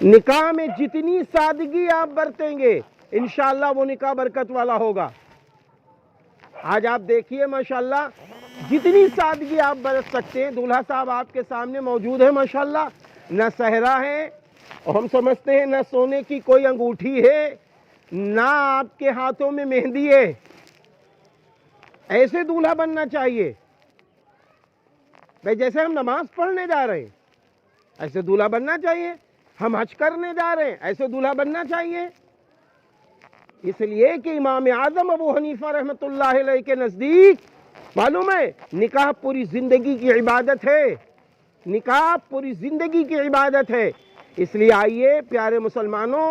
نکاح میں جتنی سادگی آپ برتیں گے انشاءاللہ وہ نکاح برکت والا ہوگا۔ آج آپ دیکھیے ماشاءاللہ جتنی سادگی آپ برت سکتے ہیں، دولہا صاحب آپ کے سامنے موجود ہے ماشاءاللہ، نہ صحرا ہے اور ہم سمجھتے ہیں نہ سونے کی کوئی انگوٹھی ہے، نہ آپ کے ہاتھوں میں مہندی ہے۔ ایسے دولہا بننا چاہیے بھائی، جیسے ہم نماز پڑھنے جا رہے ہیں ایسے دولہا بننا چاہیے، ہم حج کرنے جا رہے ہیں ایسے دولہا بننا چاہیے۔ اس لیے کہ امام اعظم ابو حنیفہ رحمۃ اللہ علیہ کے نزدیک معلوم ہے نکاح پوری زندگی کی عبادت ہے، نکاح پوری زندگی کی عبادت ہے۔ اس لیے آئیے پیارے مسلمانوں،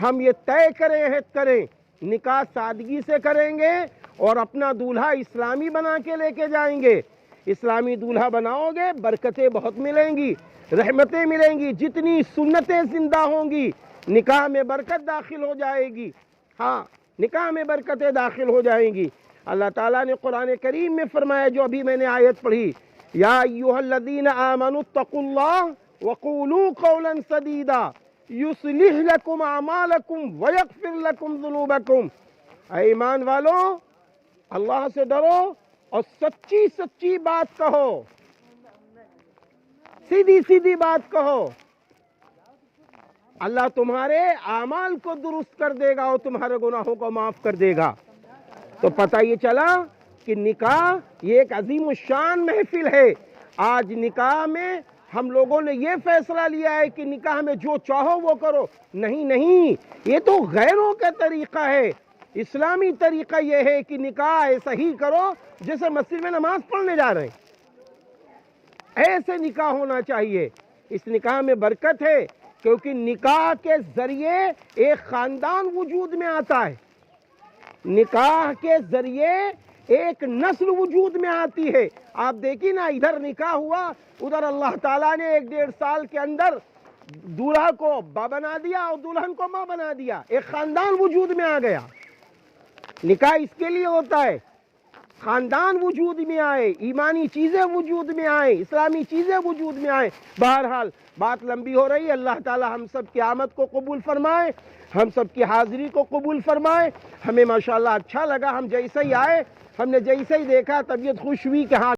ہم یہ طے کریں، عہد کریں، نکاح سادگی سے کریں گے اور اپنا دولہا اسلامی بنا کے لے کے جائیں گے۔ اسلامی دولہا بناؤ گے برکتیں بہت ملیں گی، رحمتیں ملیں گی، جتنی سنتیں زندہ ہوں گی نکاح میں برکت داخل ہو جائے گی۔ ہاں، نکاح میں برکتیں داخل ہو جائیں گی۔ اللہ تعالیٰ نے قرآن کریم میں فرمایا، جو ابھی میں نے آیت پڑھی، یا ایھا الذین آمنوا اتقوا اللہ وقولوا قولا سدیدا یصلح لکم اعمالکم ویغفر لکم ذنوبکم۔ اے ایمان والو، اللہ سے ڈرو اور سچی سچی بات کہو، سیدھی سیدھی بات کہو، اللہ تمہارے اعمال کو درست کر دے گا اور تمہارے گناہوں کو معاف کر دے گا۔ تو پتہ یہ چلا کہ نکاح یہ ایک عظیم الشان محفل ہے۔ آج نکاح میں ہم لوگوں نے یہ فیصلہ لیا ہے کہ نکاح میں جو چاہو وہ کرو، نہیں، یہ تو غیروں کا طریقہ ہے۔ اسلامی طریقہ یہ ہے کہ نکاح ایسا ہی کرو جیسے مسجد میں نماز پڑھنے جا رہے ہیں، ایسے نکاح ہونا چاہیے۔ اس نکاح میں برکت ہے کیونکہ نکاح کے ذریعے ایک خاندان وجود میں آتا ہے، نکاح کے ذریعے ایک نسل وجود میں آتی ہے۔ آپ دیکھیں نا، ادھر نکاح ہوا، ادھر اللہ تعالیٰ نے 1-1.5 سال کے اندر دولہا کو باپ بنا دیا اور دلہن کو ماں بنا دیا، ایک خاندان وجود میں آ گیا۔ نکاح اس کے لیے ہوتا ہے خاندان وجود میں آئے، ایمانی چیزیں وجود میں آئیں، اسلامی چیزیں وجود میں آئیں۔ بہرحال بات لمبی ہو رہی ہے، اللہ تعالی ہم سب کی آمد کو قبول فرمائے، ہم سب کی حاضری کو قبول فرمائے۔ ہمیں ماشاءاللہ اچھا لگا، ہم جیسے ہی آئے، ہم نے جیسے ہی دیکھا طبیعت خوش ہوئی کہ ہاں